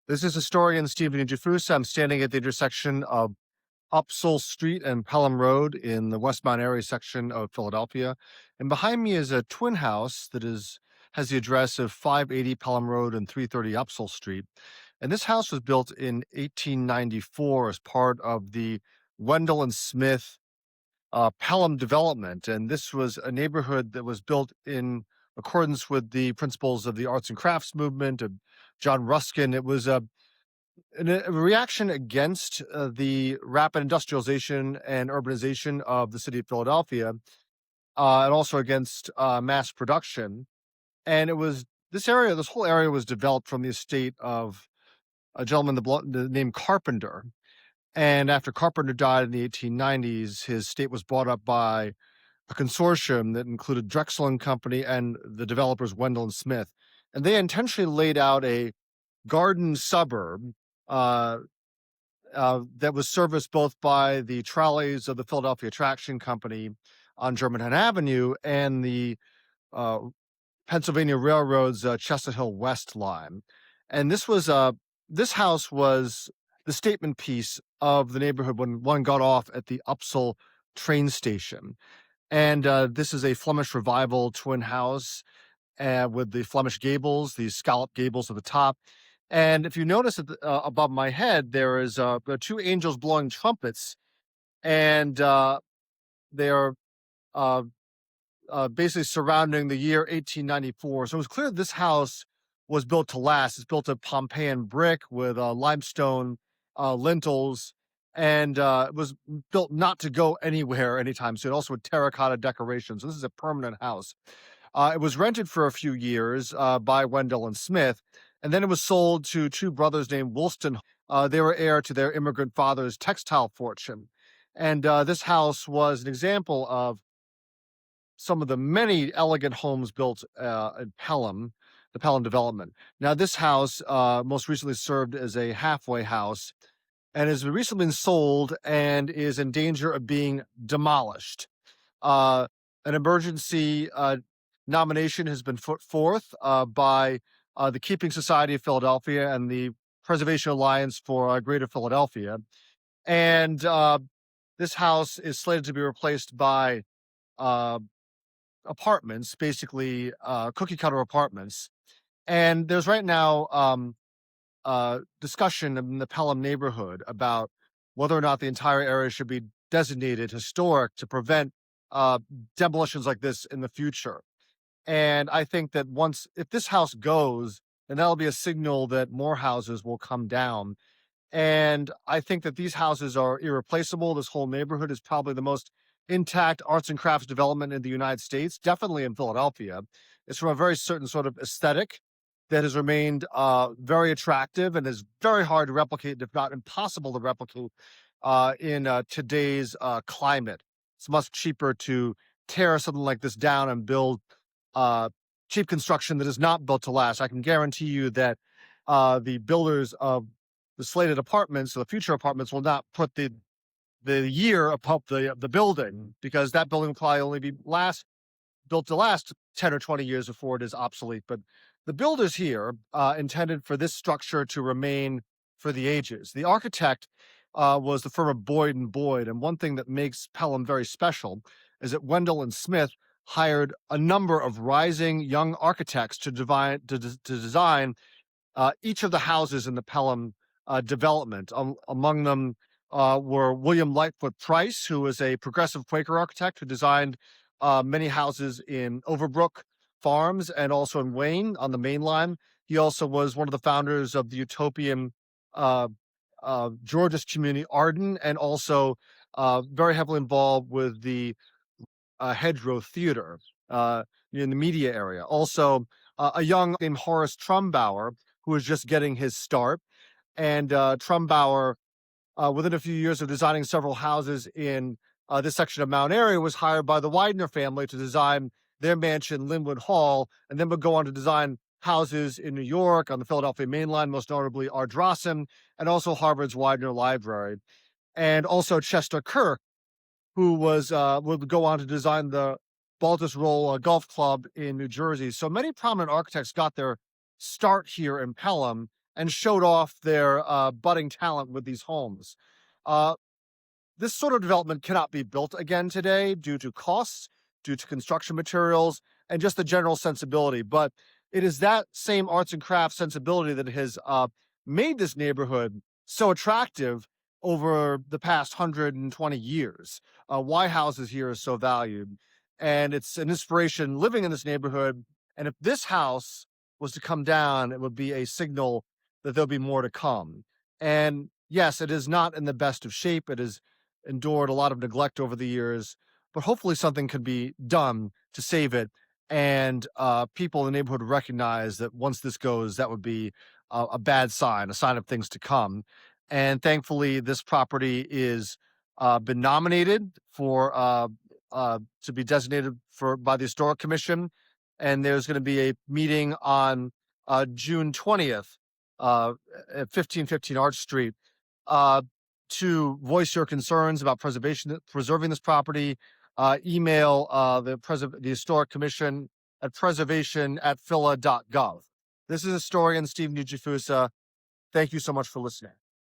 This is historian Stephen Jafus. I'm standing at the intersection of Upsall Street and Pelham Road in the West Mount Airy section of Philadelphia. And behind me is a twin house that has the address of 580 Pelham Road and 330 Upsall Street. And this house was built in 1894 as part of the Wendell and Smith Pelham development. And this was a neighborhood that was built in accordance with the principles of the arts and crafts movement of John Ruskin. It was a reaction against the rapid industrialization and urbanization of the city of Philadelphia, and also against mass production. And this whole area was developed from the estate of a gentleman named Carpenter. And after Carpenter died in the 1890s, his estate was bought up by a consortium that included Drexel and Company and the developers Wendell and Smith. And they intentionally laid out a garden suburb uh, that was serviced both by the trolleys of the Philadelphia Traction Company on Germantown Avenue and the uh, Pennsylvania Railroad's Chestnut Hill West line. And this house was the statement piece of the neighborhood when one got off at the Upsall train station. And this is a Flemish Revival twin house with the Flemish gables, these scallop gables at the top. And if you notice above my head, there is two angels blowing trumpets, and they are uh, basically surrounding the year 1894. So it was clear this house was built to last. It's built of Pompeian brick with limestone lintels, and it was built not to go anywhere anytime soon. Also with terracotta decorations. So this is a permanent house. It was rented for a few years by Wendell and Smith, and then it was sold to two brothers named Wolstenholme. They were heir to their immigrant father's textile fortune. And this house was an example of some of the many elegant homes built at Pelham, the Pelham development. Now, this house most recently served as a halfway house and has recently been sold and is in danger of being demolished. An emergency nomination has been put forth by the Keeping Society of Philadelphia and the Preservation Alliance for Greater Philadelphia. And this house is slated to be replaced by uh, apartments, basically cookie cutter apartments. And there's right now discussion in the Pelham neighborhood about whether or not the entire area should be designated historic to prevent uh, demolitions like this in the future. And I think that if this house goes, then that'll be a signal that more houses will come down. And I think that these houses are irreplaceable. This whole neighborhood is probably the most intact arts and crafts development in the United States, definitely in Philadelphia. It's from a very certain sort of aesthetic that has remained very attractive and is very hard to replicate, if not impossible to replicate in today's climate. It's much cheaper to tear something like this down and build uh, cheap construction that is not built to last. I can guarantee you that the builders of the slated apartments, or the future apartments, will not put the year above the building, because that building will probably only be built to last 10 or 20 years before it is obsolete. But the builders here intended for this structure to remain for the ages. The architect was the firm of Boyd and Boyd, and one thing that makes Pelham very special is that Wendell and Smith hired a number of rising young architects to design each of the houses in the Pelham development. Among them were William Lightfoot Price, who was a progressive Quaker architect who designed many houses in Overbrook Farms and also in Wayne on the main line. He also was one of the founders of the utopian uh, Georgist community Arden, and also very heavily involved with the Hedgerow Theater in the media area. Also, a young named Horace Trumbauer, who was just getting his start. And Trumbauer, within a few years of designing several houses in this section of Mount Airy, was hired by the Widener family to design their mansion, Linwood Hall, and then would go on to design houses in New York on the Philadelphia main line, most notably Ardrossan, and also Harvard's Widener Library. And also Chester Kirk, who would go on to design the Baltus Roll Golf Club in New Jersey. So many prominent architects got their start here in Pelham, and showed off their budding talent with these homes. Uh, this sort of development cannot be built again today due to costs, due to construction materials, and just the general sensibility. But it is that same arts and crafts sensibility that has made this neighborhood so attractive over the past 120 years. Why houses here are so valued. And it's an inspiration living in this neighborhood. And if this house was to come down, it would be a signal that there'll be more to come. And yes, it is not in the best of shape. It has endured a lot of neglect over the years, but hopefully something could be done to save it. And people in the neighborhood recognize that once this goes, that would be a bad sign, a sign of things to come. And thankfully, this property is been nominated for to be designated for by the Historic Commission. And there's going to be a meeting on June 20th at 1515 Arch Street uh, to voice your concerns about preserving this property. Email the Historic Commission at preservation@phila.gov. This is historian Steve Nujifusa. Thank you so much for listening.